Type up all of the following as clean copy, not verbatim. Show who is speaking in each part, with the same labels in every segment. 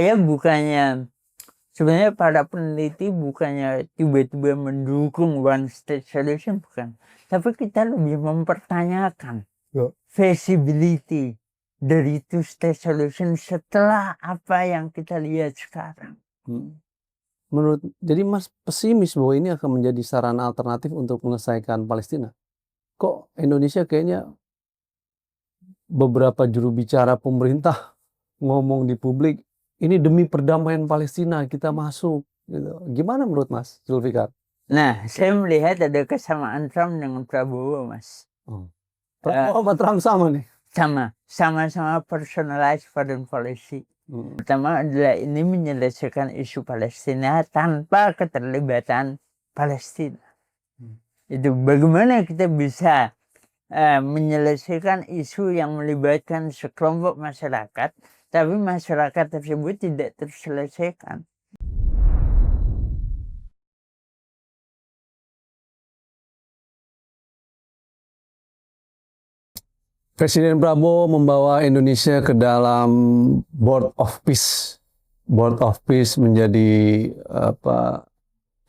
Speaker 1: Saya bukannya sebenarnya para peneliti bukannya tiba-tiba mendukung one state solution, bukan. Tapi kita lebih mempertanyakan feasibility dari two state solution setelah apa yang kita lihat sekarang.
Speaker 2: Jadi Mas pesimis bahwa ini akan menjadi sarana alternatif untuk menyelesaikan Palestina. Kok Indonesia kayaknya beberapa juru bicara pemerintah ngomong di publik, ini demi perdamaian Palestina kita masuk. Gitu. Gimana menurut Mas Zulfikar?
Speaker 1: Nah, saya melihat ada kesamaan Trump dengan Prabowo, Mas.
Speaker 2: Prabowo sama Trump sama nih?
Speaker 1: Sama-sama personalized foreign policy. Pertama adalah ini menyelesaikan isu Palestina tanpa keterlibatan Palestina. Itu bagaimana kita bisa menyelesaikan isu yang melibatkan sekelompok masyarakat, tapi masyarakat tersebut tidak terselesaikan.
Speaker 2: Presiden Prabowo membawa Indonesia ke dalam Board of Peace. Board of Peace menjadi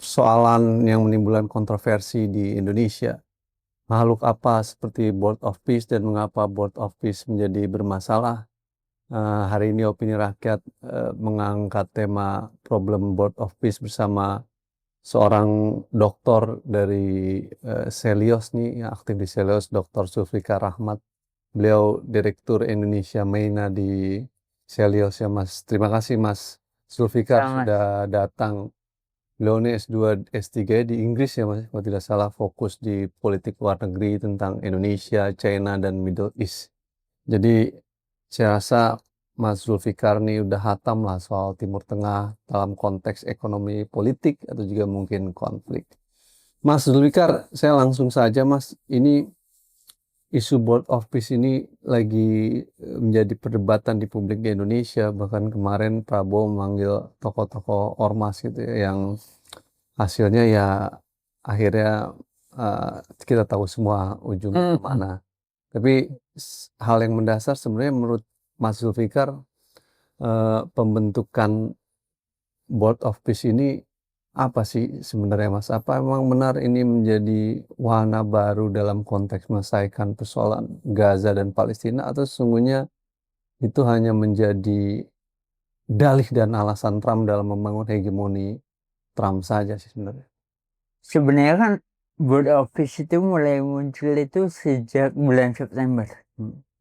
Speaker 2: soalan yang menimbulkan kontroversi di Indonesia. Makhluk apa seperti Board of Peace dan mengapa Board of Peace menjadi bermasalah? Hari ini Opini Rakyat mengangkat tema problem Board of Peace bersama seorang dokter dari Selios nih, yang aktif di Selios, Dr. Zulfikar Rahmat. Beliau Direktur Indonesia MENA di Selios ya Mas. Terima kasih Mas Zulfikar sudah datang. Beliau ini S2, S3 di Inggris ya Mas, kalau tidak salah, fokus di politik luar negeri tentang Indonesia, China, dan Middle East. Jadi saya rasa Mas Zulfikar ini udah hatam lah soal Timur Tengah dalam konteks ekonomi politik atau juga mungkin konflik. Mas Zulfikar, saya langsung saja Mas, ini isu Board of Peace ini lagi menjadi perdebatan di publik di Indonesia. Bahkan kemarin Prabowo memanggil tokoh-tokoh ormas gitu ya, yang hasilnya ya akhirnya kita tahu semua ujungnya kemana. Tapi hal yang mendasar sebenarnya menurut Mas Zulfikar, pembentukan Board of Peace ini apa sih sebenarnya Mas? Apa memang benar ini menjadi wahana baru dalam konteks menyelesaikan persoalan Gaza dan Palestina, atau sesungguhnya itu hanya menjadi dalih dan alasan Trump dalam membangun hegemoni Trump saja sih sebenarnya?
Speaker 1: Sebenarnya kan Board of Peace itu mulai muncul itu sejak bulan September.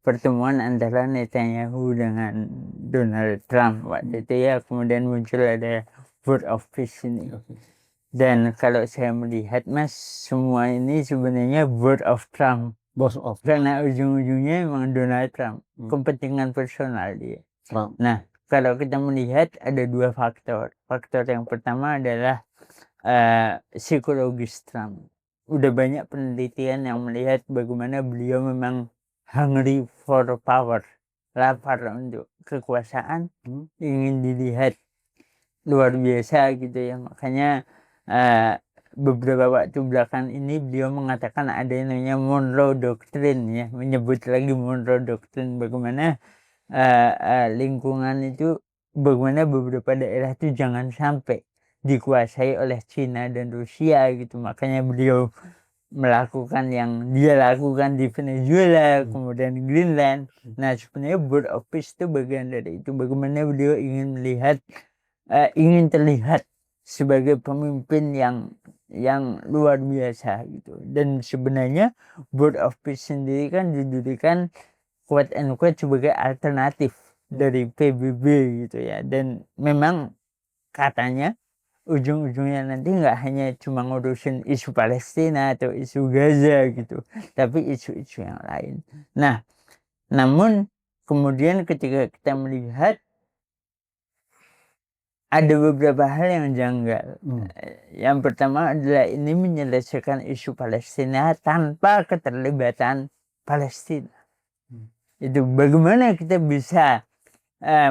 Speaker 1: Pertemuan antara Netanyahu dengan Donald Trump waktu itu ya, kemudian muncul ada Board of Peace ini. Dan kalau saya melihat Mas, semua ini sebenarnya Board of Trump. Karena ujung-ujungnya memang Donald Trump, kepentingan personal dia. Nah, kalau kita melihat ada dua faktor. Faktor yang pertama adalah psikologis Trump. Udah banyak penelitian yang melihat bagaimana beliau memang hungry for power, lapar untuk kekuasaan, ingin dilihat luar biasa gitu ya. Makanya beberapa waktu belakang ini beliau mengatakan ada yang namanya Monroe Doctrine ya, menyebut lagi Monroe Doctrine, bagaimana lingkungan itu, bagaimana beberapa daerah itu jangan sampai dikuasai oleh Cina dan Rusia gitu. Makanya beliau melakukan yang dia lakukan di Venezuela, kemudian Greenland. Nah, sebenarnya Board of Peace itu bagian dari itu. Bagaimana beliau ingin melihat, ingin terlihat sebagai pemimpin yang luar biasa gitu. Dan sebenarnya Board of Peace sendiri kan didirikan quote and quote sebagai alternatif dari PBB gitu ya. Dan memang katanya ujung-ujungnya nanti nggak hanya cuma ngurusin isu Palestina atau isu Gaza gitu, tapi isu-isu yang lain. Nah, namun kemudian ketika kita melihat ada beberapa hal yang janggal. Yang pertama adalah ini menyelesaikan isu Palestina tanpa keterlibatan Palestina. Itu bagaimana kita bisa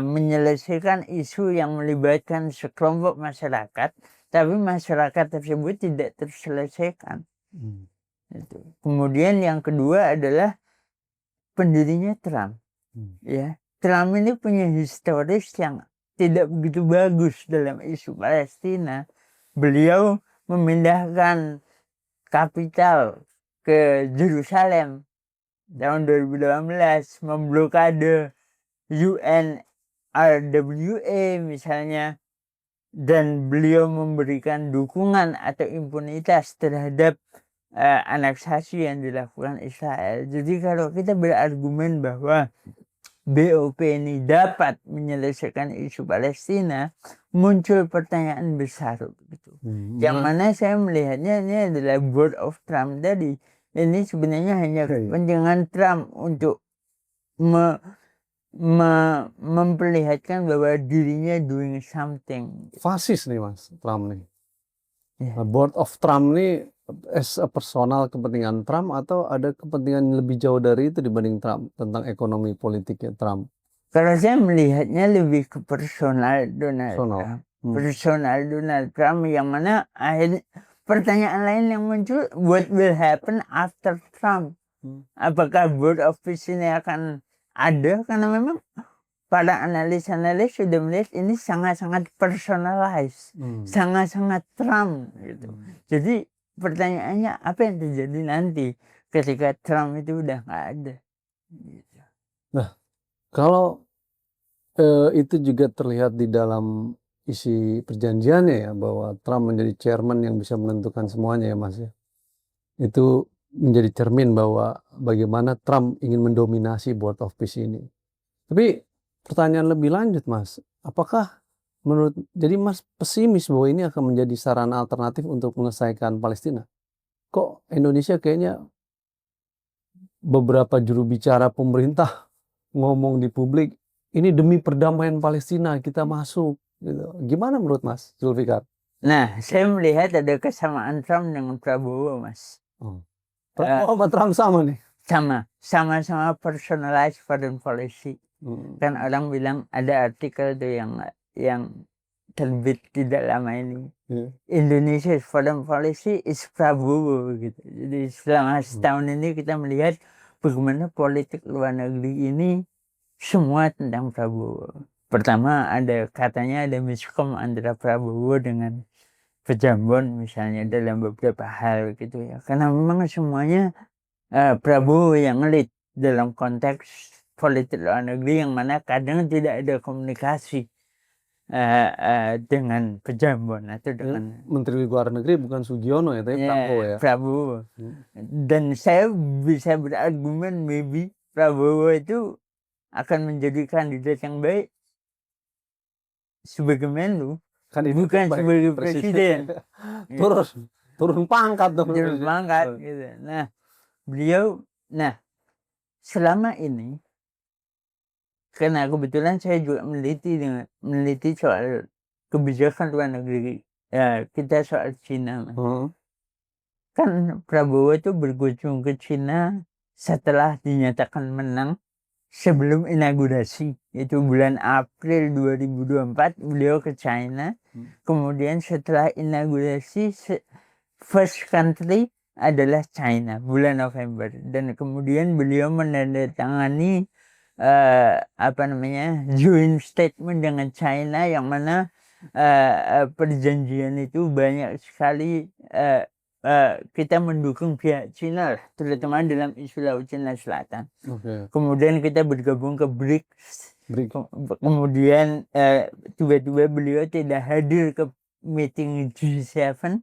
Speaker 1: menyelesaikan isu yang melibatkan sekelompok masyarakat, tapi masyarakat tersebut tidak terselesaikan. Itu. Kemudian yang kedua adalah pendirinya Trump. Ya, Trump ini punya historis yang tidak begitu bagus dalam isu Palestina, beliau memindahkan kapital ke Yerusalem tahun 2018, memblokade UNRWA misalnya, dan beliau memberikan dukungan atau impunitas terhadap aneksasi yang dilakukan Israel. Jadi kalau kita berargumen bahwa BOP ini dapat menyelesaikan isu Palestina, muncul pertanyaan besar begitu. Yang mana saya melihatnya ini adalah board of Trump tadi. Ini sebenarnya hanya kepentingan Trump untuk memperlihatkan bahwa dirinya doing something.
Speaker 2: Fasis nih Mas Trump nih.
Speaker 1: Ya.
Speaker 2: Board of Trump nih as a personal kepentingan Trump atau ada kepentingan lebih jauh dari itu dibanding Trump tentang ekonomi politiknya Trump?
Speaker 1: Kalau saya melihatnya lebih ke personal Donald
Speaker 2: Personal.
Speaker 1: Trump. Personal Donald Trump, yang mana akhirnya pertanyaan lain yang muncul, what will happen after Trump? Apakah board of peace ini akan ada? Karena memang para analis-analis sudah melihat ini sangat-sangat personalized, sangat-sangat Trump gitu. Jadi pertanyaannya apa yang terjadi nanti ketika Trump itu udah nggak ada gitu.
Speaker 2: Nah, kalau itu juga terlihat di dalam isi perjanjiannya ya, bahwa Trump menjadi chairman yang bisa menentukan semuanya ya Mas ya. Itu menjadi cermin bahwa bagaimana Trump ingin mendominasi Board of Peace ini. Tapi pertanyaan lebih lanjut Mas, apakah jadi Mas pesimis bahwa ini akan menjadi sarana alternatif untuk menyelesaikan Palestina? Kok Indonesia kayaknya beberapa juru bicara pemerintah ngomong di publik, ini demi perdamaian Palestina kita masuk gitu. Gimana menurut Mas Zulfikar?
Speaker 1: Nah, saya melihat ada kesamaan Trump dengan Prabowo, Mas.
Speaker 2: Prabowo sama Trump sama nih?
Speaker 1: Sama-sama personalized foreign policy. Kan orang bilang ada artikel tuh yang terbit tidak lama ini. Indonesia's foreign policy is Prabowo gitu. Jadi selama setahun ini kita melihat bagaimana politik luar negeri ini semua tentang Prabowo. Pertama katanya ada miskom antara Prabowo dengan Pejambon misalnya dalam beberapa hal gitu ya. Karena memang semuanya Prabowo yang lead dalam konteks politik luar negeri, yang mana kadang tidak ada komunikasi dengan Pejambon atau dengan
Speaker 2: Menteri Luar Negeri bukan Sugiono ya, tapi Prabowo ya.
Speaker 1: Prabowo. Dan saya bisa berargumen maybe Prabowo itu akan menjadi kandidat yang baik sebagai Menlu, bukan sebagai presiden.
Speaker 2: turun pangkat dong.
Speaker 1: Turun pangkat gitu. Nah, beliau selama ini, karena kebetulan saya juga meneliti soal kebijakan luar negeri kita soal Cina. Kan Prabowo itu berkunjung ke Cina setelah dinyatakan menang sebelum inaugurasi, itu bulan April 2024 beliau ke China. Kemudian setelah inaugurasi first country adalah China bulan November, dan kemudian beliau menandatangani joint statement dengan China, yang mana perjanjian itu banyak sekali kita mendukung pihak Cina, terutama dalam isu Laut Cina Selatan. Kemudian kita bergabung ke BRICS. Kemudian tiba-tiba beliau tidak hadir ke meeting G7,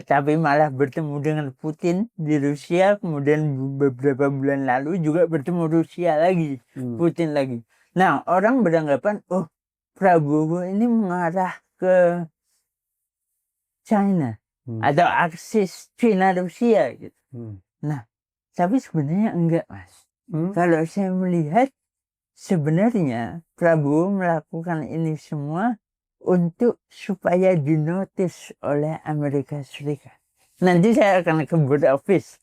Speaker 1: tapi malah bertemu dengan Putin di Rusia. Kemudian beberapa bulan lalu juga bertemu Rusia lagi, Putin lagi. Nah, orang beranggapan, oh, Prabowo ini mengarah ke China atau aksis Cina-Rusia gitu. Nah, tapi sebenarnya enggak, Mas. Kalau saya melihat, sebenarnya Prabowo melakukan ini semua untuk supaya dinotis oleh Amerika Serikat. Nanti saya akan ke Board of Peace.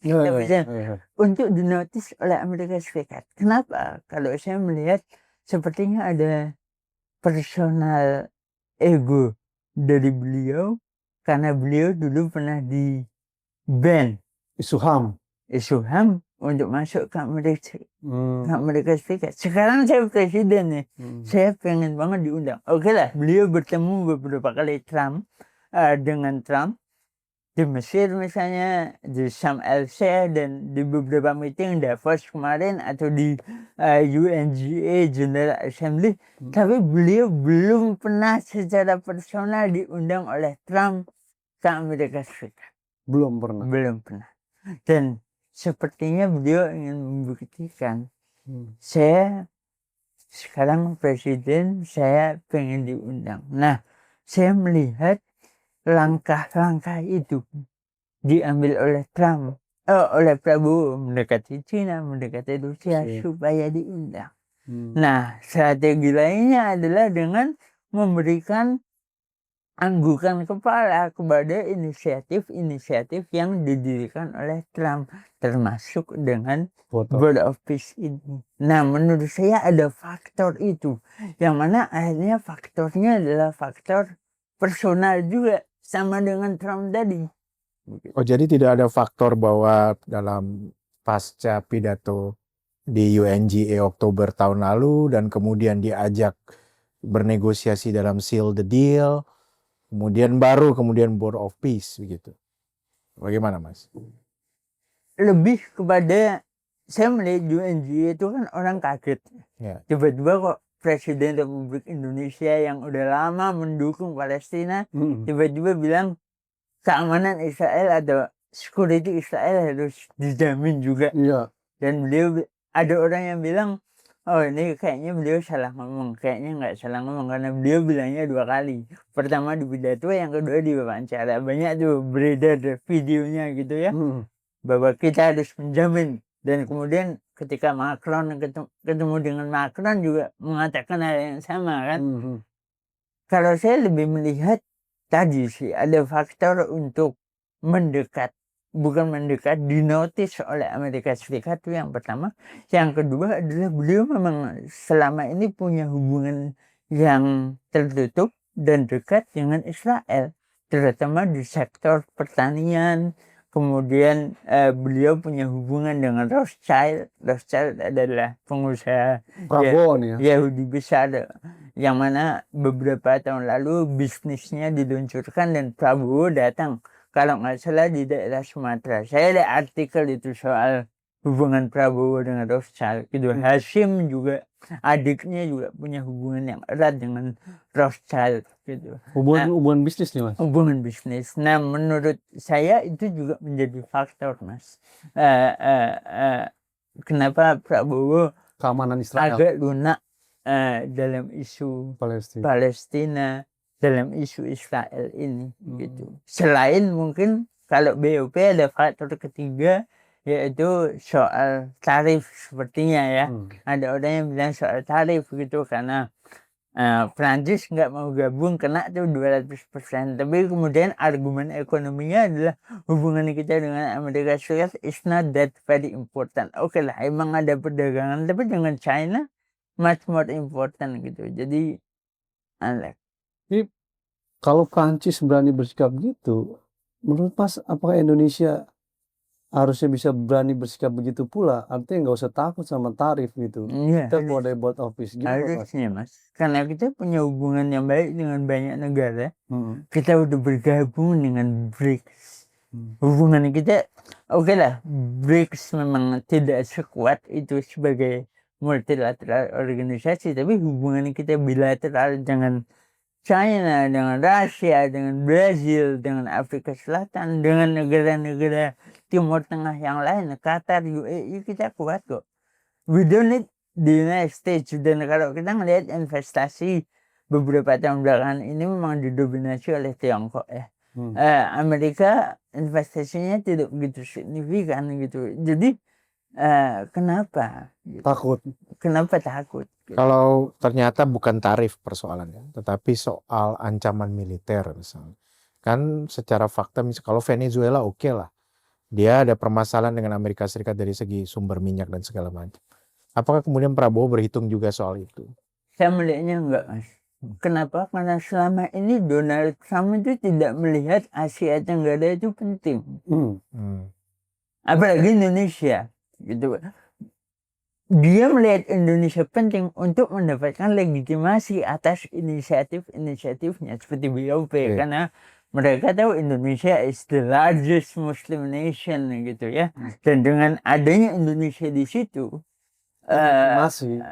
Speaker 1: Untuk dinotis oleh Amerika Serikat. Kenapa? Kalau saya melihat sepertinya ada personal ego dari beliau, karena beliau dulu pernah di ban
Speaker 2: isu HAM
Speaker 1: untuk masuk ke
Speaker 2: Hmm.
Speaker 1: Amerika Serikat. Sekarang saya presiden nih, saya pengen banget diundang. Oke lah, beliau bertemu beberapa kali dengan Trump di Mesir misalnya, di Sharm el Sheikh, dan di beberapa meeting Davos kemarin, atau di UNGA General Assembly. Tapi beliau belum pernah secara personal diundang oleh Trump ke Amerika Serikat.
Speaker 2: Belum pernah.
Speaker 1: Belum pernah. Dan sepertinya beliau ingin membuktikan, saya sekarang presiden, saya pengen diundang. Nah, saya melihat langkah-langkah itu diambil oleh Trump, oleh Prabowo, mendekati Cina, mendekati Rusia, supaya diundang. Nah, strategi lainnya adalah dengan memberikan anggukan kepala kepada inisiatif-inisiatif yang didirikan oleh Trump, termasuk dengan Board of Peace ini. Nah, menurut saya ada faktor itu, yang mana akhirnya faktornya adalah faktor personal juga, sama dengan Trump tadi.
Speaker 3: Oh, jadi tidak ada faktor bahwa dalam pasca pidato di UNGA Oktober tahun lalu dan kemudian diajak bernegosiasi dalam seal the deal, kemudian Board of Peace begitu. Bagaimana, Mas?
Speaker 1: Lebih kepada, saya melihat UNGA itu kan orang kaget.
Speaker 3: Ya.
Speaker 1: Tiba-tiba kok Presiden Republik Indonesia yang udah lama mendukung Palestina, tiba-tiba bilang keamanan Israel atau security Israel harus dijamin juga.
Speaker 2: Iya.
Speaker 1: Dan beliau, ada orang yang bilang, oh ini kayaknya beliau salah ngomong. Kayaknya nggak salah ngomong, karena beliau bilangnya 2 kali. Pertama di pidato, yang kedua di wawancara. Banyak tuh beredar videonya gitu ya, bahwa kita harus menjamin. Dan kemudian ketika Macron ketemu dengan Macron juga mengatakan hal yang sama kan. Kalau saya lebih melihat tadi sih, ada faktor untuk mendekat, bukan mendekat, dinotis oleh Amerika Serikat, itu yang pertama. Yang kedua adalah beliau memang selama ini punya hubungan yang tertutup dan dekat dengan Israel, terutama di sektor pertanian. Kemudian beliau punya hubungan dengan Rothschild. Rothschild adalah pengusaha
Speaker 2: Prabowo nih ya.
Speaker 1: Yahudi besar, yang mana beberapa tahun lalu bisnisnya diluncurkan dan Prabowo datang, kalau nggak salah di daerah Sumatera. Saya ada artikel itu soal hubungan Prabowo dengan Rothschild gitu. Hashim juga, adiknya juga punya hubungan yang erat dengan Rothschild gitu.
Speaker 2: Hubungan bisnis nih, Mas.
Speaker 1: Hubungan bisnis. Nah, menurut saya itu juga menjadi faktor, Mas. Kenapa Prabowo
Speaker 2: Keamanan Israel.
Speaker 1: agak lunak dalam isu Palestina, dalam isu Israel ini gitu. Selain mungkin kalau BOP ada faktor ketiga, yaitu soal tarif sepertinya ya. Ada orang yang bilang soal tarif gitu, karena Prancis nggak mau gabung, kena tuh 200%. Tapi kemudian argumen ekonominya adalah hubungan kita dengan Amerika Serikat is not that very important. Oke lah, emang ada perdagangan, tapi dengan China much more important gitu. Jadi
Speaker 2: Jadi kalau Prancis berani bersikap gitu, menurut Mas, apakah Indonesia harusnya bisa berani bersikap begitu pula? Artinya nggak usah takut sama tarif gitu.
Speaker 1: iya,
Speaker 2: Kita keluar dari Board of Peace. Gimana, Mas?
Speaker 1: harusnya, Mas. Karena kita punya hubungan yang baik dengan banyak negara. Kita udah bergabung dengan BRICS. Hubungan kita, oke lah, BRICS memang tidak sekuat itu sebagai multilateral organisasi, tapi hubungan kita bilateral dengan China, dengan Rusia, dengan Brazil, dengan Afrika Selatan, dengan negara-negara Timur Tengah yang lain, Qatar, UAE, kita kuat kok. We don't need the United States. Dan kalau kita melihat investasi beberapa tahun belakangan ini memang didominasi oleh Tiongkok ya. Amerika investasinya tidak begitu signifikan gitu. Jadi kenapa
Speaker 2: Takut.
Speaker 1: Kenapa takut?
Speaker 3: Kalau ternyata bukan tarif persoalannya, tetapi soal ancaman militer misalnya. Kan secara fakta kalau Venezuela oke lah. Dia ada permasalahan dengan Amerika Serikat dari segi sumber minyak dan segala macam. Apakah kemudian Prabowo berhitung juga soal itu?
Speaker 1: Saya melihatnya enggak, Mas. Kenapa? Karena selama ini Donald Trump itu tidak melihat Asia Tenggara itu penting. Apalagi Indonesia. gitu. Dia melihat Indonesia penting untuk mendapatkan legitimasi atas inisiatif-inisiatifnya seperti BOP, karena mereka tahu Indonesia is the largest Muslim nation gitu ya. Dan dengan adanya Indonesia di situ,
Speaker 2: masih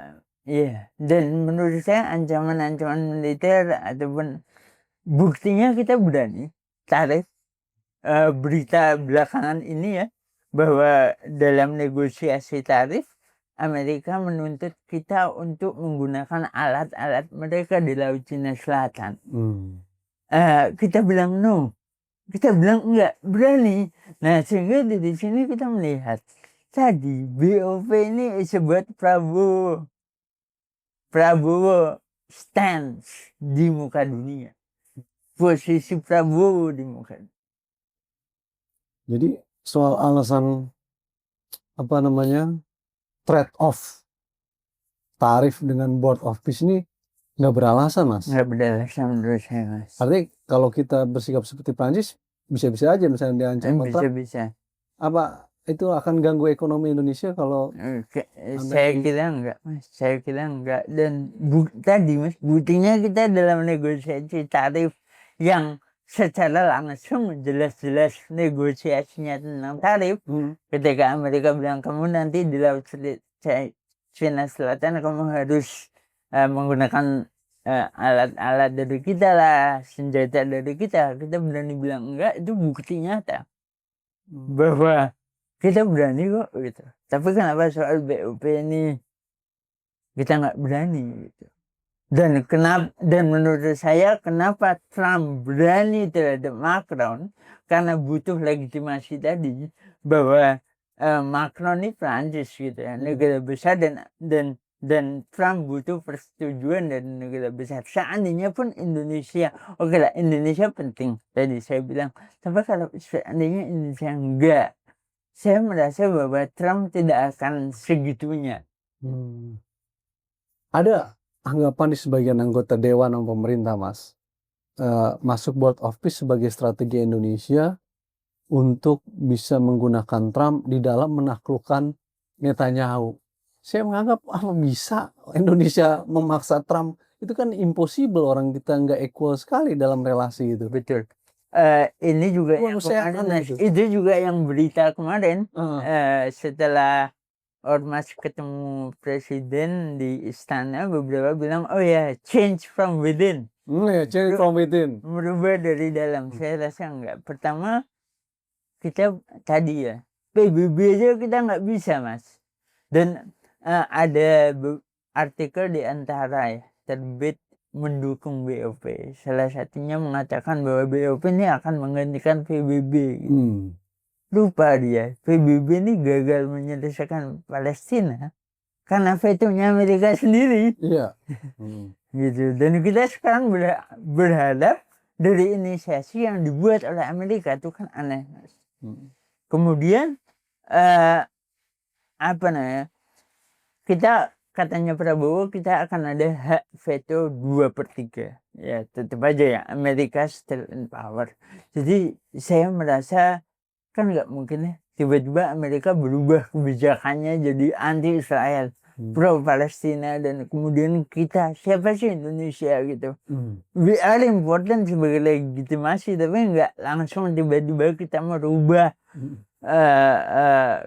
Speaker 1: iya, dan menurut saya ancaman-ancaman militer ataupun buktinya kita berani tarik berita belakangan ini ya, bahwa dalam negosiasi tarif Amerika menuntut kita untuk menggunakan alat-alat mereka di Laut Cina Selatan. Kita bilang no, kita bilang enggak berani. Nah, sehingga di sini kita melihat tadi BOP ini sebut Prabowo stance di muka dunia, posisi Prabowo di muka dunia.
Speaker 2: Jadi soal alasan trade off tarif dengan Board of Peace ini nggak beralasan, Mas.
Speaker 1: Nggak beralasan menurut saya, Mas.
Speaker 2: Artinya kalau kita bersikap seperti Prancis, bisa-bisa aja misalnya diancam kontrak.
Speaker 1: Bisa.
Speaker 2: Apa itu akan ganggu ekonomi Indonesia kalau
Speaker 1: saya kira enggak, Mas. Saya kira enggak. Dan tadi, Mas, buktinya kita dalam negosiasi tarif yang secara langsung jelas-jelas negosiasinya tentang tarif. Ketika Amerika bilang kamu nanti di Laut Cina Selatan kamu harus menggunakan alat-alat dari kita lah, senjata dari kita berani bilang enggak, itu bukti nyata bahwa kita berani kok gitu. Tapi kenapa soal BOP ini kita nggak berani gitu. Dan menurut saya kenapa Trump berani terhadap Macron, karena butuh legitimasi tadi bahwa Macron ini Prancis gitu ya, negara besar, dan Trump butuh persetujuan dari negara besar. Seandainya pun Indonesia, oke lah, Indonesia penting tadi saya bilang, tapi kalau seandainya Indonesia enggak, saya merasa bahwa Trump tidak akan segitunya.
Speaker 2: Ada anggapan di sebagian anggota Dewan dan pemerintah, Mas, masuk Board of Peace sebagai strategi Indonesia untuk bisa menggunakan Trump di dalam menaklukkan Netanyahu. Saya menganggap apa bisa Indonesia memaksa Trump, itu kan impossible, orang kita nggak equal sekali dalam relasi itu.
Speaker 1: Betul. Ini juga yang kemarin, itu juga yang berita kemarin setelah Ormas ketemu presiden di istana, beberapa bilang oh ya change from within.
Speaker 2: Change from within.
Speaker 1: Merubah dari dalam. Saya rasa enggak. Pertama, kita tadi ya PBB aja kita nggak bisa, Mas. Dan ada artikel di Antara ya terbit mendukung BOP. Salah satunya mengatakan bahwa BOP ini akan menggantikan PBB. Gitu. Lupa dia, PBB ini gagal menyelesaikan Palestina karena vetonya Amerika sendiri.
Speaker 2: Iya.
Speaker 1: Gitu. Dan kita sekarang berharap dari inisiasi yang dibuat oleh Amerika itu kan aneh. Kemudian kita katanya Prabowo kita akan ada hak veto 2/3. Ya tetap aja ya Amerika still in power. Jadi saya merasa kan nggak mungkin ya tiba-tiba Amerika berubah kebijakannya jadi anti Israel, pro Palestina, dan kemudian kita siapa sih Indonesia gitu. We are important sebagai legitimasi, tapi nggak langsung tiba-tiba kita merubah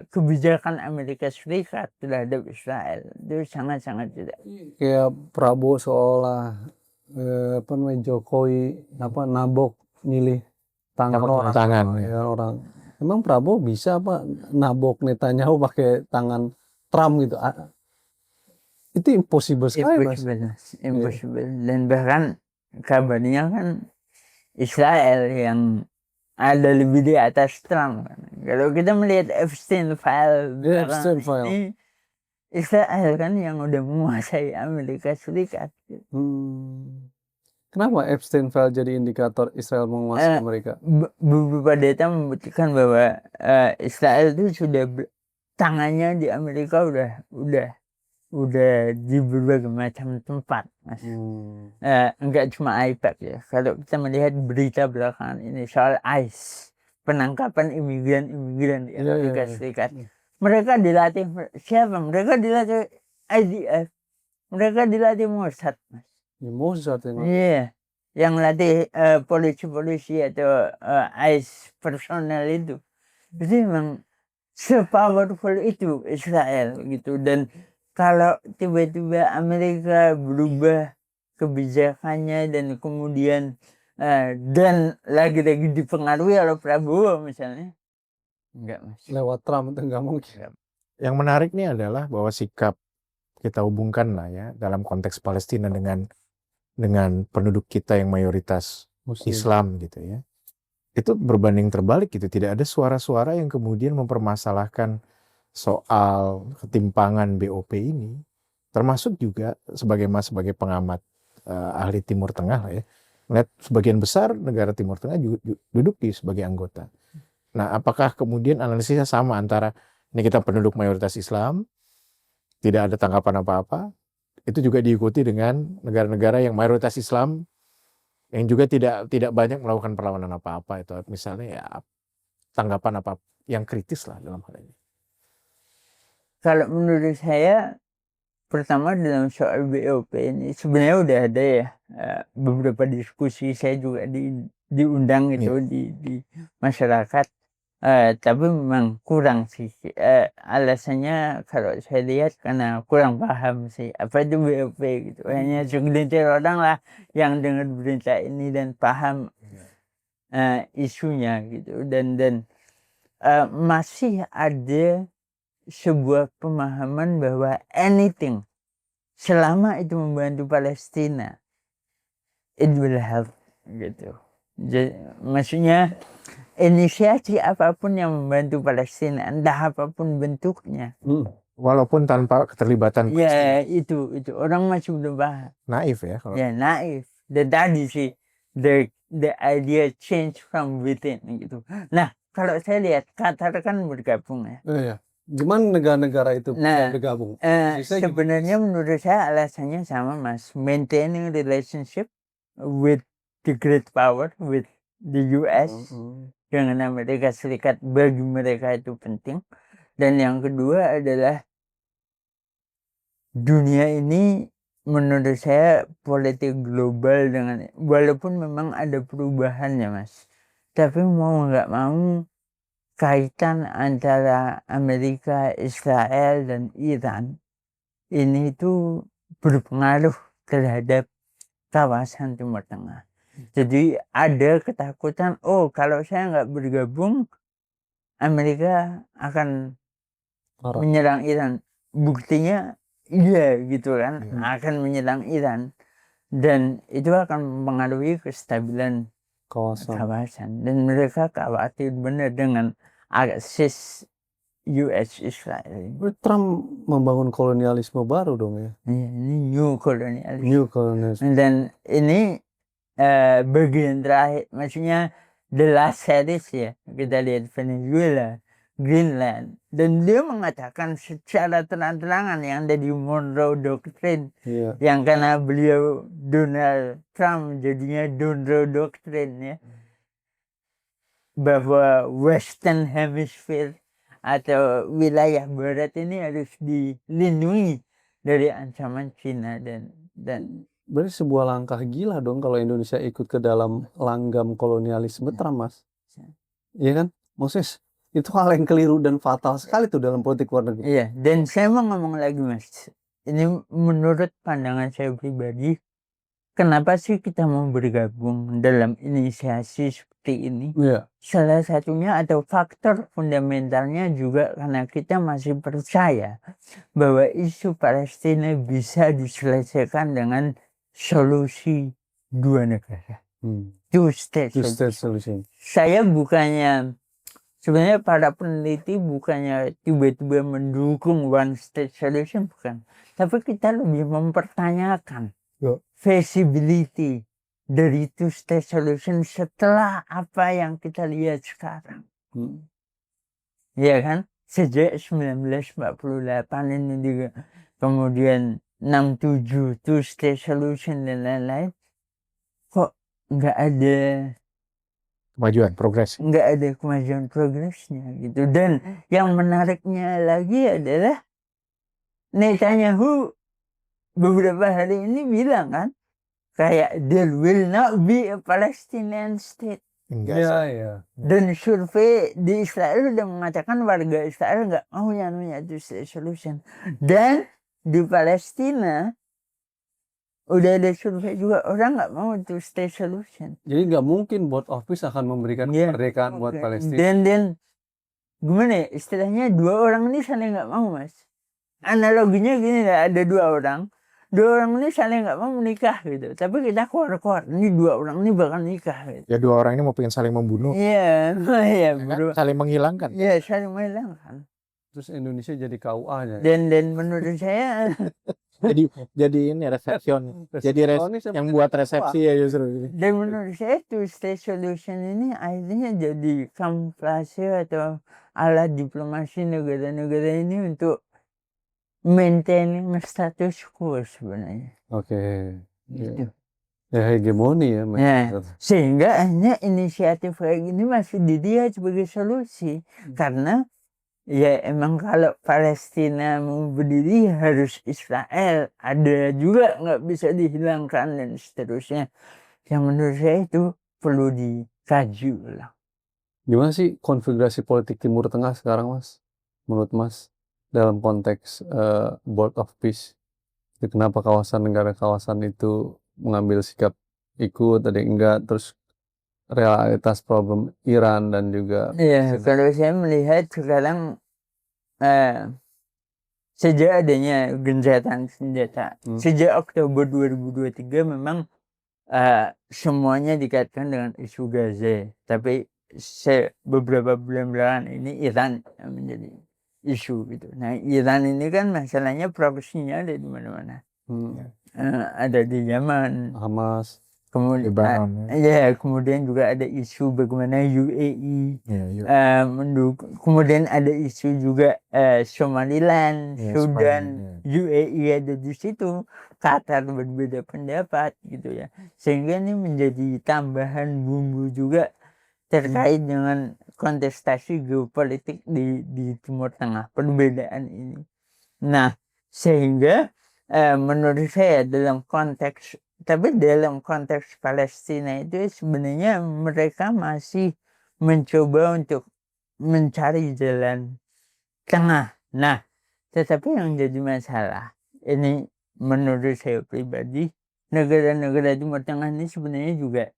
Speaker 1: kebijakan Amerika Serikat terhadap Israel. Itu sangat-sangat tidak.
Speaker 2: Kayak Prabowo seolah Jokowi nabok nyilih tangan orang. Emang Prabowo bisa apa nabok Netanyahu pakai tangan Trump gitu? Itu impossible sekali, Mas.
Speaker 1: Impossible. Dan bahkan kabarnya kan Israel yang ada lebih di atas Trump. Kalau kita melihat Epstein file ini, Israel kan yang udah menguasai Amerika Serikat.
Speaker 2: Kenapa Epstein file jadi indikator Israel menguasai Amerika?
Speaker 1: Beberapa data membuktikan bahwa Israel itu sudah tangannya di Amerika udah di berbagai macam tempat, Mas. Enggak cuma IPAC ya. Kalau kita melihat berita belakangan ini soal ICE, penangkapan imigran di Amerika Serikat, Mereka dilatih siapa? Mereka dilatih IDF. Mereka dilatih Mossad, Mas.
Speaker 2: Ya, Mossad yang
Speaker 1: Iya, yang latih polisi-polisi atau ICE personel itu. Jadi memang se-powerful itu Israel gitu. Dan kalau tiba-tiba Amerika berubah kebijakannya dan kemudian dan lagi-lagi dipengaruhi oleh Prabowo misalnya, enggak, Mas.
Speaker 2: lewat Trump itu nggak mungkin.
Speaker 3: Yang menarik nih adalah bahwa sikap kita hubungkan lah ya dalam konteks Palestina dengan penduduk kita yang mayoritas
Speaker 2: Muslim.
Speaker 3: Islam gitu ya. Itu berbanding terbalik gitu. Tidak ada suara-suara yang kemudian mempermasalahkan soal ketimpangan BOP ini. Termasuk juga sebagai pengamat ahli Timur Tengah lah ya. Melihat sebagian besar negara Timur Tengah duduk di sebagai anggota. Nah, apakah kemudian analisisnya sama antara ini kita penduduk mayoritas Islam, tidak ada tanggapan apa-apa, itu juga diikuti dengan negara-negara yang mayoritas Islam yang juga tidak banyak melakukan perlawanan apa-apa, itu misalnya ya tanggapan apa yang kritis lah dalam hal ini.
Speaker 1: Kalau menurut saya, pertama dalam soal BOP ini sebenarnya udah ada ya beberapa diskusi, saya juga diundang gitu di masyarakat. Tapi memang kurang sih. Alasannya kalau saya lihat karena kurang paham sih apa itu BOP gitu. Hanya segelintir orang lah yang dengar berita ini dan paham isunya gitu. Dan masih ada sebuah pemahaman bahwa anything selama itu membantu Palestina it will help gitu. Jadi, maksudnya inisiasi apapun yang membantu Palestina, entah apapun bentuknya.
Speaker 3: Walaupun tanpa keterlibatan
Speaker 1: Ya itu orang masih belum paham.
Speaker 3: Naif ya kalau.
Speaker 1: Ya naif. Dan tadi sih the idea change from within gitu. Nah kalau saya lihat Qatar kan bergabung ya.
Speaker 2: Iya. Gimana negara-negara itu bisa bergabung?
Speaker 1: Sebenarnya menurut saya alasannya sama, Mas. Maintaining relationship with the great power, with the US dengan Amerika Serikat, bagi mereka itu penting. Dan yang kedua adalah dunia ini menurut saya politik global dengan walaupun memang ada perubahannya, Mas. Tapi mau nggak mau kaitan antara Amerika, Israel, dan Iran ini itu berpengaruh terhadap kawasan Timur Tengah. Jadi ada ketakutan, oh kalau saya nggak bergabung, Amerika akan menyerang Iran. Buktinya iya gitu kan, akan menyerang Iran. Dan itu akan mempengaruhi kestabilan kawasan. Dan mereka khawatir benar dengan akses US Israel.
Speaker 2: Trump membangun kolonialisme baru dong ya.
Speaker 1: Iya, ini new colonialism.
Speaker 2: New colonialism.
Speaker 1: Dan ini bagian terakhir, maksudnya the last series ya, kita lihat Venezuela, Greenland, dan dia mengatakan secara terang-terangan yang ada di Monroe Doctrine, yang karena beliau Donald Trump jadinya Monroe Doctrine ya, bahwa Western Hemisphere atau wilayah barat ini harus dilindungi dari ancaman Cina dan
Speaker 2: berarti sebuah langkah gila dong kalau Indonesia ikut ke dalam langgam kolonialisme Trump, Mas. Iya kan? Moses, itu hal yang keliru dan fatal sekali tuh dalam politik luar negeri.
Speaker 1: Iya, dan saya mau ngomong lagi, Mas. Ini menurut pandangan saya pribadi, kenapa sih kita mau bergabung dalam inisiasi seperti ini? Salah satunya atau faktor fundamentalnya juga karena kita masih percaya bahwa isu Palestina bisa diselesaikan dengan solusi dua negara. Two state solution. Saya bukannya, sebenarnya para peneliti bukannya tiba-tiba mendukung one state solution, bukan. Tapi kita lebih mempertanyakan feasibility dari two state solution setelah apa yang kita lihat sekarang. Ya kan? Sejak 1948 ini juga, kemudian 67 two state solution dan lain-lain, kok nggak ada
Speaker 3: kemajuan, progres.
Speaker 1: nggak ada kemajuan progresnya gitu. Dan yang menariknya lagi adalah Netanyahu beberapa hari ini bilang kan, kayak there will not be a Palestinian state.
Speaker 3: Enggak
Speaker 2: Iya,
Speaker 3: sih.
Speaker 2: iya.
Speaker 1: Dan survei di Israel udah mengatakan warga Israel nggak mau yang namanya two state solution. Dan di Palestina udah ada survei juga orang nggak mau two state solution.
Speaker 2: Jadi nggak mungkin Board of Peace akan memberikan
Speaker 1: Iya.
Speaker 2: kemerdekaan buat
Speaker 1: Oke.
Speaker 2: Palestina.
Speaker 1: Dan gimana ya, istilahnya dua orang ini saling nggak mau, Mas. Analoginya gini lah, ada dua orang ini saling nggak mau menikah gitu, tapi kita keluar ini dua orang ini bakal nikah gitu.
Speaker 3: Ya dua orang ini mau pengen saling membunuh,
Speaker 1: Iya, iya
Speaker 3: ya kan?
Speaker 1: bro.
Speaker 3: Saling menghilangkan.
Speaker 1: Iya, saling menghilangkan.
Speaker 2: Terus Indonesia jadi KUA-nya.
Speaker 1: Dan menurut saya
Speaker 3: Jadi ini resepsion. Jadi yang buat resepsi ya justru.
Speaker 1: dan menurut saya two state solution ini akhirnya jadi kamuflase atau alat diplomasi negara-negara ini untuk maintaining status quo sebenarnya.
Speaker 2: Oke.
Speaker 1: Gitu.
Speaker 2: Ya hegemoni ya.
Speaker 1: Ya, sehingga hanya inisiatif kayak gini masih dilihat sebagai solusi. Karena ya emang kalau Palestina mau berdiri harus Israel ada juga, nggak bisa dihilangkan dan seterusnya. Yang menurut saya itu perlu dikaji ulang.
Speaker 2: Gimana sih konfigurasi politik Timur Tengah sekarang, Mas? Menurut Mas, dalam konteks Board of Peace, kenapa negara-kawasan itu mengambil sikap ikut, ada yang enggak, terus realitas problem Iran dan juga
Speaker 1: Ya, kalau saya melihat sekarang sejak adanya gencatan senjata, sejak Oktober 2023 memang semuanya dikaitkan dengan isu Gaza. Tapi beberapa bulan belakangan ini Iran yang menjadi isu gitu. Nah, Iran ini kan masalahnya proksinya ada di mana-mana. Ada di Yaman,
Speaker 2: Hamas,
Speaker 1: kemudian kemudian juga ada isu bagaimana UAE kemudian ada isu juga Somaliland, Sudan, UAE ada di situ, Qatar berbeda pendapat gitu ya, sehingga ini menjadi tambahan bumbu juga terkait dengan kontestasi geopolitik di Timur Tengah, perbedaan ini. Nah, sehingga menurut saya dalam konteks Palestina itu sebenarnya mereka masih mencoba untuk mencari jalan tengah. Nah, tetapi yang jadi masalah ini menurut saya pribadi, negara-negara Timur Tengah ini sebenarnya juga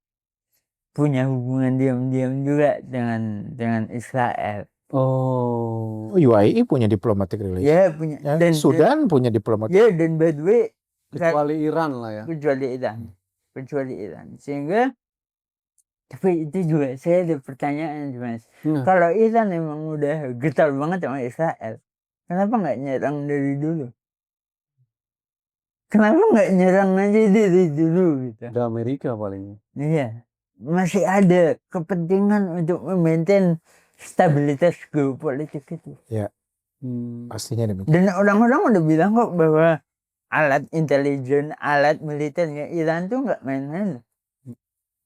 Speaker 1: punya hubungan diam-diam juga dengan Israel.
Speaker 3: Oh, UAE punya diplomatic relation.
Speaker 1: Ya, punya.
Speaker 3: Dan Sudan punya diplomatic.
Speaker 1: Ya, dan by the way,
Speaker 2: kecuali Iran lah ya.
Speaker 1: Kecuali Iran. Sehingga, tapi itu juga saya ada pertanyaan, Mas. Kalau Iran memang udah getar banget sama Israel, kenapa nggak nyerang dari dulu? Kenapa nggak nyerang aja dari dulu gitu?
Speaker 2: Ada Amerika paling.
Speaker 1: Iya. Masih ada kepentingan untuk memaintain stabilitas geopolitik itu.
Speaker 3: Ya, pastinya demikian.
Speaker 1: Dan orang-orang udah bilang kok bahwa alat intelijen, alat militernya Iran tuh nggak main-main.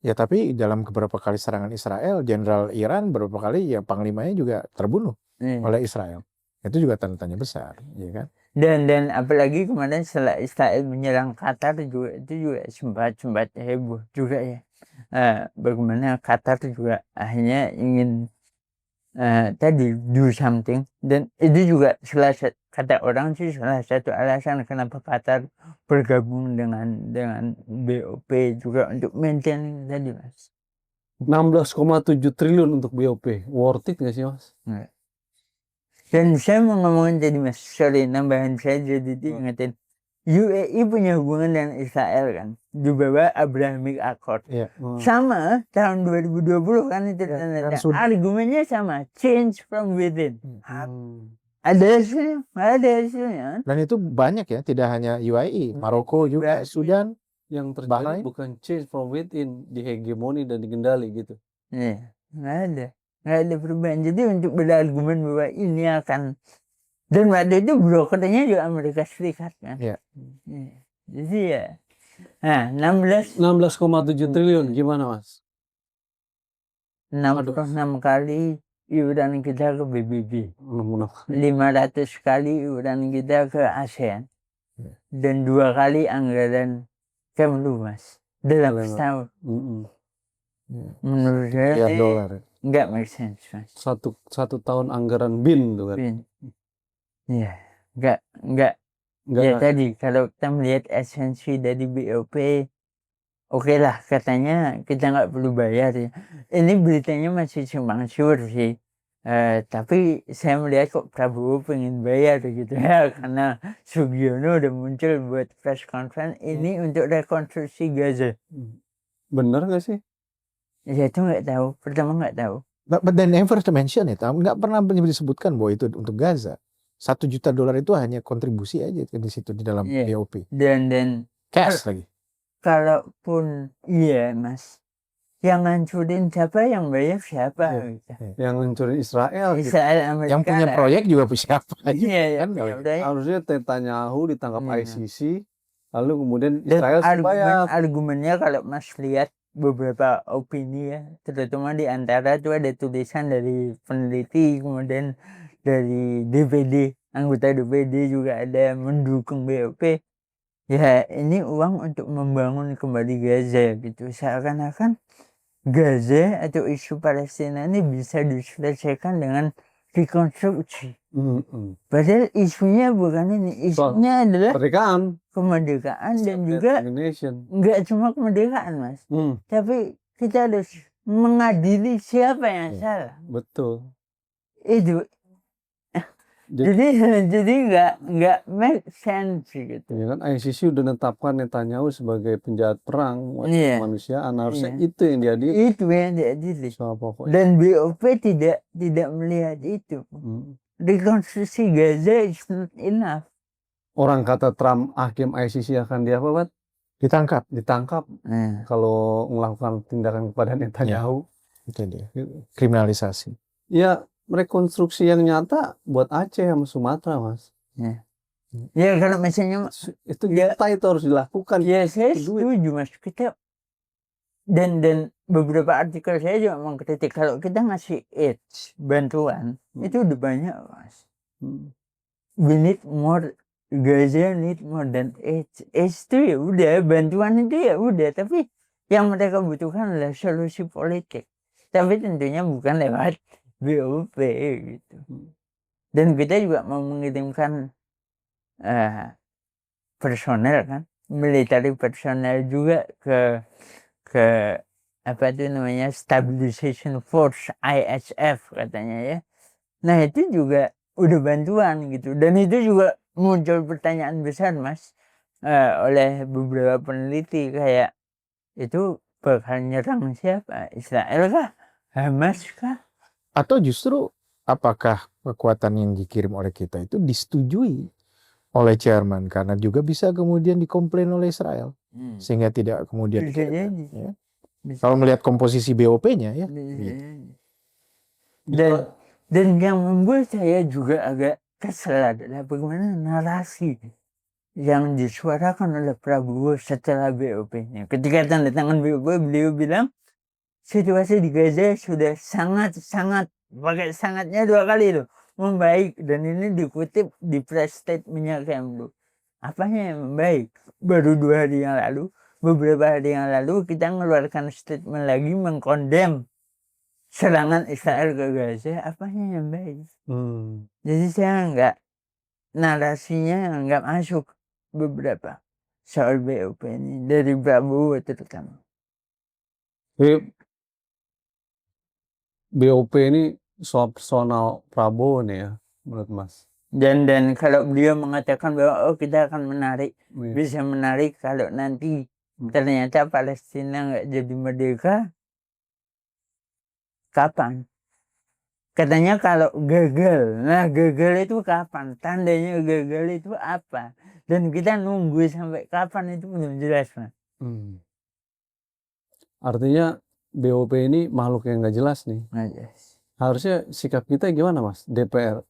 Speaker 3: Ya, tapi dalam beberapa kali serangan Israel, Jenderal Iran beberapa kali ya panglimanya juga terbunuh oleh Israel. Itu juga tanda tanya besar, ya kan?
Speaker 1: Dan apalagi kemarin setelah Israel menyerang Qatar juga itu juga sempat heboh juga ya. Bagaimana Qatar juga akhirnya ingin tadi do something, dan itu juga kata orang sih salah satu alasan kenapa Qatar bergabung dengan BOP juga untuk maintain tadi, Mas.
Speaker 2: 16,7 triliun untuk BOP, worth it nggak sih, Mas?
Speaker 1: Nggak. Dan saya mau ngomongin tadi, Mas, sorry nambahan saya jadi diingetin, UAE punya hubungan dengan Israel kan di bawah Abrahamic Accord. Sama tahun 2020 kan itu argumennya sama, change from within. Ada hasilnya.
Speaker 3: Dan itu banyak ya, tidak hanya UAE, Maroko juga, Sudan.
Speaker 2: Yang terjadi bukan change from within, dihegemoni dan digendali gitu.
Speaker 1: Iya, nggak ada perubahan. Jadi untuk berargumen bahwa ini akan, dan waktu itu brokernya juga Amerika Serikat kan.
Speaker 3: Iya.
Speaker 1: Jadi ya, nah 16,7
Speaker 2: triliun gimana, Mas? Aduh.
Speaker 1: 66 kali iuran kita ke PBB,
Speaker 2: 66.
Speaker 1: 500 kali iuran kita ke ASEAN,
Speaker 3: Ya.
Speaker 1: dan 2 kali anggaran Kemlu, Mas, dalam
Speaker 2: Keren,
Speaker 1: setahun.
Speaker 3: Miliar
Speaker 1: Menurut saya ini
Speaker 3: dolar.
Speaker 1: nggak make sense, Mas.
Speaker 2: Satu tahun anggaran BIN tuh kan.
Speaker 1: Iya, nggak
Speaker 2: Nggak
Speaker 1: ya tadi kalau kita melihat esensi dari BOP, oke lah katanya kita nggak perlu bayar ya. Ini beritanya masih simpang siur sih. Tapi saya melihat kok Prabowo pengen bayar gitu ya, karena Sugiono udah muncul buat press conference ini untuk rekonstruksi Gaza.
Speaker 2: Bener nggak sih?
Speaker 1: Ya itu nggak tahu, pertama nggak tahu.
Speaker 3: But they never to mention it. Nggak pernah disebutkan bahwa itu untuk Gaza. $1 juta itu hanya kontribusi aja di situ di dalam
Speaker 1: Iya.
Speaker 3: BOP.
Speaker 1: Dan
Speaker 3: Cash lagi.
Speaker 1: kalaupun iya, Mas, yang ngancurin siapa, yang bayar siapa?
Speaker 3: Iya.
Speaker 1: Gitu.
Speaker 2: Yang ngancurin Israel gitu.
Speaker 1: Israel Amerika
Speaker 3: Yang punya
Speaker 1: lah.
Speaker 3: proyek juga siapa aja.
Speaker 1: Iya,
Speaker 3: kan
Speaker 1: ya udah.
Speaker 2: Harusnya Netanyahu ditangkap
Speaker 1: Iya.
Speaker 2: ICC, lalu kemudian
Speaker 1: Dan
Speaker 2: Israel bayar.
Speaker 1: argumennya kalau Mas lihat beberapa opini ya, terutama di antara itu ada tulisan dari peneliti, kemudian dari DPD, anggota DPD juga ada mendukung BOP. Ya ini uang untuk membangun kembali Gaza gitu. Seakan-akan Gaza atau isu Palestina ini bisa diselesaikan dengan rekonstruksi. Padahal isunya bukan ini, isunya adalah
Speaker 2: Kemerdekaan.
Speaker 1: kemerdekaan dan juga nggak cuma kemerdekaan, Mas. Tapi kita harus mengadili siapa yang salah.
Speaker 2: Betul.
Speaker 1: Itu. Jadi nggak make sense gitu.
Speaker 2: Ya kan ICC udah menetapkan Netanyahu sebagai penjahat perang kemanusiaan, harusnya itu yang diadili.
Speaker 1: Itu yang diadili.
Speaker 2: Pokoknya.
Speaker 1: Dan BOP tidak melihat itu. Rekonstruksi Gaza is not enough.
Speaker 2: Orang kata Trump hakim ICC akan ditangkap kalau melakukan tindakan kepada Netanyahu.
Speaker 3: Itu dia. Kriminalisasi.
Speaker 2: Ya, rekonstruksi yang nyata buat Aceh sama Sumatera, Mas.
Speaker 1: Ya kalau misalnya
Speaker 2: itu kita itu harus dilakukan.
Speaker 1: Ya saya setuju, Mas. Kita dan beberapa artikel saya juga mengkritik kalau kita ngasih bantuan itu udah banyak, Mas. We need more, Gaza need more than aid itu ya udah, bantuan itu ya udah, tapi yang mereka butuhkan adalah solusi politik, tapi tentunya bukan lewat BOP gitu. Dan kita juga mau mengirimkan personel kan, military personel juga ke apa itu namanya Stabilization Force ISF katanya ya. Nah itu juga udah bantuan gitu, dan itu juga muncul pertanyaan besar, Mas, oleh beberapa peneliti, kayak itu bakal nyerang siapa, Israel kah, Hamas kah,
Speaker 3: atau justru apakah kekuatan yang dikirim oleh kita itu disetujui oleh chairman, karena juga bisa kemudian dikomplain oleh Israel sehingga tidak kemudian
Speaker 1: bisa jadi.
Speaker 3: Ya. Kalau melihat komposisi BOP-nya ya.
Speaker 1: Gitu. Dan yang membuat saya juga agak kesel adalah bagaimana narasi yang disuarakan oleh Prabowo setelah BOP-nya. Ketika tanda tangan BOP, beliau bilang situasi di Gaza sudah sangat pakai sangatnya 2 kali loh, membaik, dan ini dikutip di press statement-nya Kemlu. Apanya yang membaik? Baru 2 hari yang lalu, beberapa hari yang lalu kita mengeluarkan statement lagi mengkondem serangan Israel ke Gaza. Apanya yang baik? Jadi saya narasinya nggak masuk beberapa soal BOP ini dari Prabowo terutama.
Speaker 2: BOP ini soal personal Prabowo nih ya, menurut Mas. Dan
Speaker 1: kalau beliau mengatakan bahwa kita akan menarik, bisa menarik kalau nanti ternyata Palestina nggak jadi merdeka, kapan? Katanya kalau gagal. Nah gagal itu kapan? Tandanya gagal itu apa? Dan kita nunggu sampai kapan itu belum jelas, Mas.
Speaker 2: Artinya BOP ini makhluk yang nggak jelas nih. Harusnya sikap kita gimana, Mas? DPR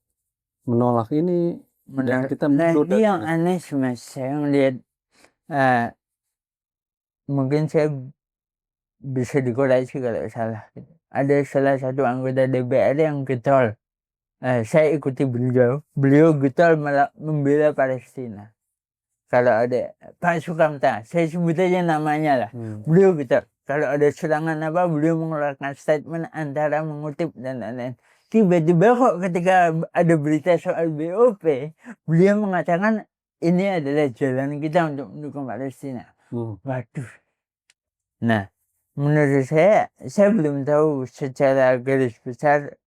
Speaker 2: menolak ini dan kita
Speaker 1: mundur. Nah ini yang aneh sih, Mas. Saya melihat mungkin saya bisa dikoreksi kalau salah. Ada salah satu anggota DPR yang getol. Saya ikuti beliau getol membela Palestina. Kalau ada Pak Sukamta, saya sebut aja namanya lah, beliau getol. Kalau ada serangan apa, beliau mengeluarkan statement antara mengutip dan lain-lain. Tiba-tiba kok ketika ada berita soal BOP, beliau mengatakan ini adalah jalan kita untuk mendukung Palestina. Waduh. Nah, menurut saya belum tahu secara garis besar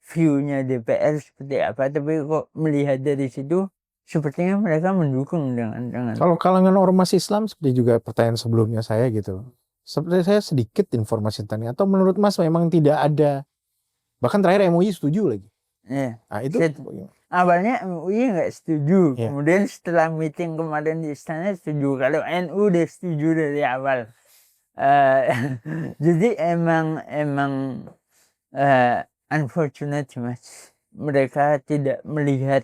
Speaker 1: view-nya DPR seperti apa, tapi kok melihat dari situ sepertinya mereka mendukung dengan
Speaker 3: Kalau kalangan ormas Islam seperti juga pertanyaan sebelumnya saya gitu. Seperti saya sedikit informasi tentang ini. Atau menurut Mas memang tidak ada, bahkan terakhir MUI setuju lagi.
Speaker 1: ya.
Speaker 3: Nah itu
Speaker 1: Awalnya MUI nggak setuju,
Speaker 3: Ya.
Speaker 1: kemudian setelah meeting kemarin di istana setuju. Kalau NU udah setuju dari awal. Jadi emang unfortunate Mas, mereka tidak melihat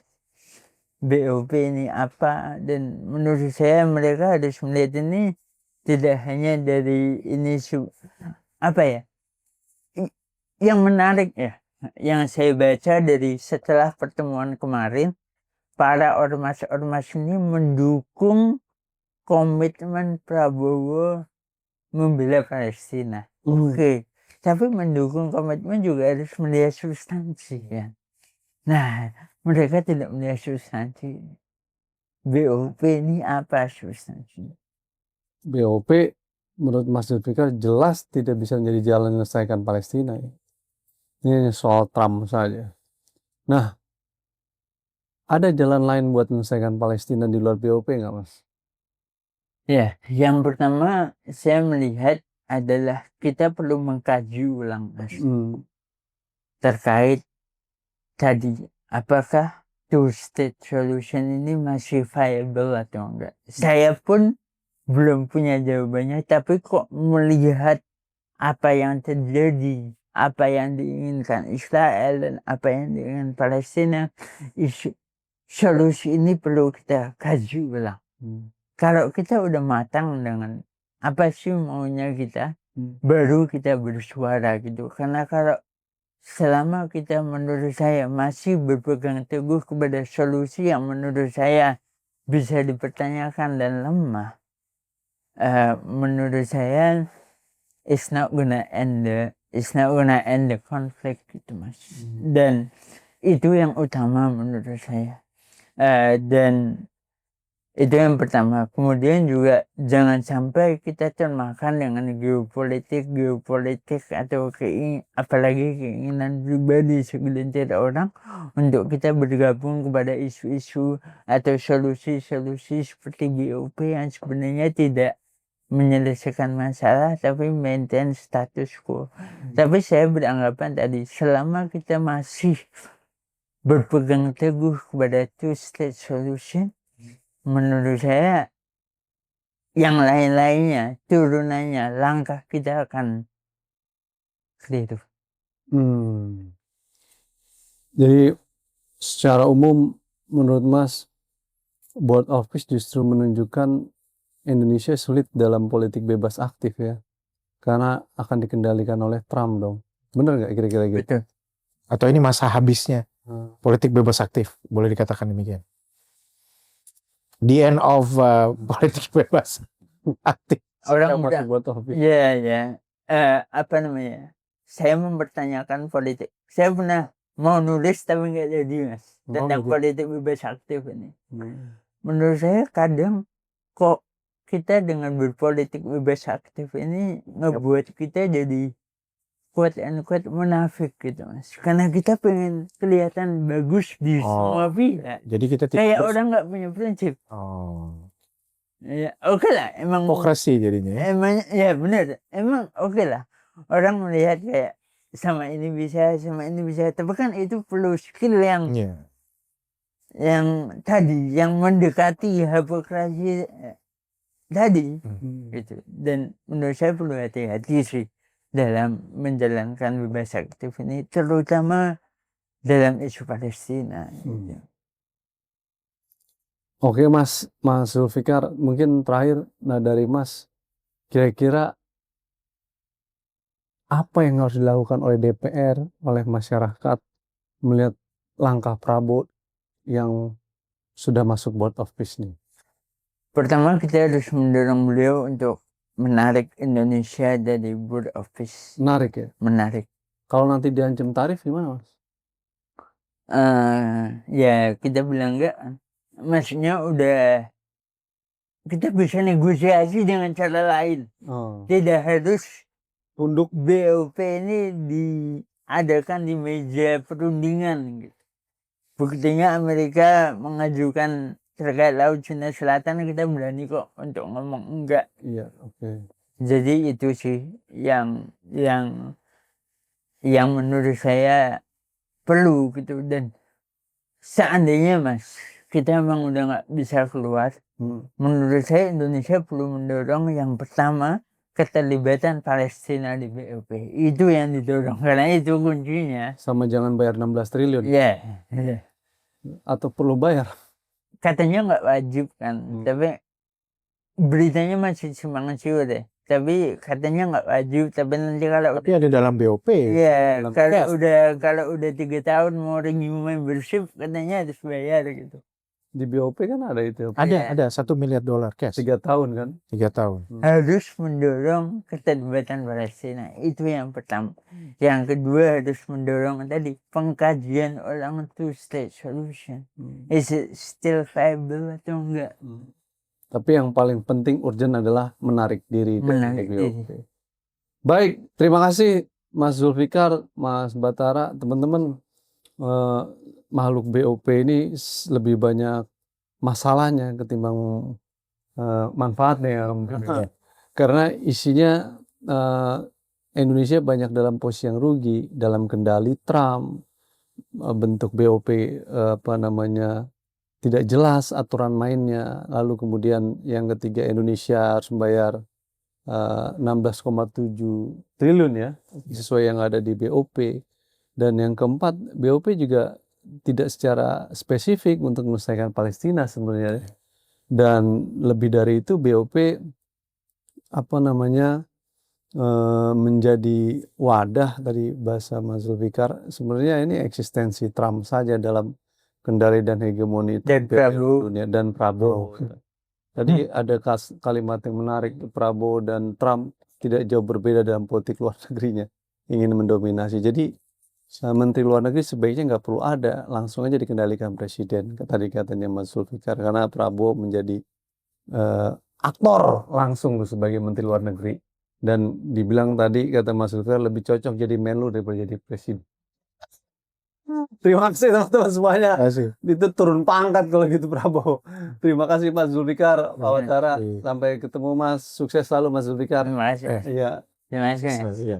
Speaker 1: BOP ini apa, dan menurut saya mereka harus melihat ini tidak hanya dari ini apa ya, yang menarik ya, yang saya baca dari setelah pertemuan kemarin, para ormas-ormas ini mendukung komitmen Prabowo membela Palestina. Oke. Tapi mendukung komitmen juga harus melihat substansi ya. Nah, mereka tidak melihat substansi. BOP ini apa substansinya?
Speaker 2: BOP menurut Mas Zulfikar jelas tidak bisa menjadi jalan menyelesaikan Palestina. Ini soal Trump saja. Nah, ada jalan lain buat menyelesaikan Palestina di luar BOP nggak, Mas?
Speaker 1: Ya, yang pertama saya melihat adalah kita perlu mengkaji ulang Mas, terkait tadi apakah two-state solution ini masih viable atau enggak. Saya pun belum punya jawabannya, tapi kok melihat apa yang terjadi, apa yang diinginkan Israel dan apa yang diinginkan Palestina, solusi ini perlu kita kaji ulang. Kalau kita udah matang dengan apa sih maunya kita, baru kita bersuara gitu. Karena kalau selama kita menurut saya masih berpegang teguh kepada solusi yang menurut saya bisa dipertanyakan dan lemah, menurut saya it's not gonna end the conflict gitu Mas. Dan itu yang utama menurut saya. Dan itu yang pertama. Kemudian juga jangan sampai kita termakan dengan geopolitik atau apalagi keinginan pribadi segelintir orang untuk kita bergabung kepada isu-isu atau solusi-solusi seperti GOP yang sebenarnya tidak menyelesaikan masalah tapi maintain status quo. Tapi saya beranggapan tadi selama kita masih berpegang teguh kepada two-state solution, menurut saya yang lain-lainnya, turunannya, langkah kita akan keliru.
Speaker 2: Jadi secara umum menurut Mas, Board of Peace justru menunjukkan Indonesia sulit dalam politik bebas aktif ya, karena akan dikendalikan oleh Trump dong. Bener nggak kira-kira gitu?
Speaker 1: Betul.
Speaker 3: Atau ini masa habisnya politik bebas aktif, boleh dikatakan demikian. The end of politik bebas aktif.
Speaker 1: Orang
Speaker 2: masuk
Speaker 1: udah,
Speaker 2: Board of Peace.
Speaker 1: ya, apa namanya? Saya mempertanyakan politik. Saya pernah mau nulis tapi nggak jadi Mas tentang politik bebas aktif ini. Menurut saya kadang kok kita dengan berpolitik bebas aktif ini ngebuat kita jadi quote and quote munafik gitu Mas. Karena kita pengen kelihatan bagus di semua pihak.
Speaker 3: Jadi kita
Speaker 1: kayak orang nggak punya prinsip. Ya, oke lah, emang
Speaker 3: Hipokrasi jadinya.
Speaker 1: Emang ya benar. Emang oke lah. Orang melihat kayak sama ini bisa, tapi kan itu perlu skill yang tadi, yang mendekati hipokrasi tadi gitu. Dan menurut saya perlu hati-hati sih dalam menjalankan bebas aktif ini, terutama dalam isu Palestina gitu.
Speaker 2: Oke Mas Zulfikar, mungkin terakhir dari Mas, kira-kira apa yang harus dilakukan oleh DPR, oleh masyarakat melihat langkah Prabowo yang sudah masuk Board of Peace nih?
Speaker 1: Pertama kita harus mendorong beliau untuk menarik Indonesia dari Board of Peace.
Speaker 2: Menarik ya.
Speaker 1: Menarik.
Speaker 2: Kalau nanti diancam tarif gimana, Mas?
Speaker 1: Ya kita bilang enggak. Maksudnya udah kita bisa negosiasi dengan cara lain.
Speaker 2: Oh,
Speaker 1: Tidak harus
Speaker 2: tunduk.
Speaker 1: BOP ini diadakan di meja perundingan gitu. Buktinya Amerika mengajukan terkait Laut Cina Selatan, kita berani kok untuk ngomong enggak.
Speaker 2: Iya, oke.
Speaker 1: Jadi itu sih yang menurut saya perlu gitu. Dan seandainya Mas kita emang udah nggak bisa keluar, menurut saya Indonesia perlu mendorong yang pertama keterlibatan Palestina di BOP. Itu yang didorong karena itu kuncinya.
Speaker 2: Sama jangan bayar 16 triliun.
Speaker 1: Iya.
Speaker 2: Atau perlu bayar?
Speaker 1: Katanya nggak wajib kan, tapi beritanya masih simpang siur deh. Tapi katanya nggak wajib, tapi nanti kalau
Speaker 3: Tapi ada dalam BOP.
Speaker 1: iya,
Speaker 3: dalam
Speaker 1: kalau udah 3 tahun mau renew membership katanya harus bayar gitu.
Speaker 2: Di BOP kan ada itu.
Speaker 3: Ada $1 miliar cash
Speaker 2: 3 tahun kan?
Speaker 3: 3 tahun.
Speaker 1: Harus mendorong keterlibatan Palestina, itu yang pertama. Yang kedua harus mendorong tadi pengkajian ulang two state solution. Is it still viable atau enggak?
Speaker 2: Tapi yang paling penting urgent adalah menarik diri dari
Speaker 1: Menarik
Speaker 2: BOP.
Speaker 1: diri.
Speaker 2: Baik, terima kasih Mas Zulfikar, Mas Batara, teman-teman. Makhluk BOP ini lebih banyak masalahnya ketimbang manfaatnya ya. Karena isinya Indonesia banyak dalam posisi yang rugi, dalam kendali Trump, bentuk BOP tidak jelas aturan mainnya. Lalu kemudian yang ketiga, Indonesia harus membayar 16,7 triliun ya, sesuai yang ada di BOP. Dan yang keempat, BOP juga tidak secara spesifik untuk menyelesaikan Palestina sebenarnya. Dan lebih dari itu, BOP menjadi wadah dari bahasa Mas Zulfikar. Sebenarnya ini eksistensi Trump saja dalam kendali dan hegemoni
Speaker 1: Dan Prabowo.
Speaker 2: dunia dan Prabowo. Tadi ada kalimat yang menarik, Prabowo dan Trump tidak jauh berbeda dalam politik luar negerinya, ingin mendominasi. Jadi Menteri Luar Negeri sebaiknya nggak perlu ada, langsung aja dikendalikan Presiden. Tadi katanya Mas Zulfikar, karena Prabowo menjadi aktor langsung sebagai Menteri Luar Negeri. Dan dibilang tadi, kata Mas Zulfikar, lebih cocok jadi Menlu daripada jadi Presiden. Terima kasih teman-teman semuanya. Itu turun pangkat kalau gitu Prabowo. Terima kasih Mas Zulfikar, Pak Batara. Sampai ketemu Mas. Sukses selalu Mas Zulfikar.
Speaker 1: Terima kasih.
Speaker 2: Iya.
Speaker 1: Terima kasih.
Speaker 3: Iya.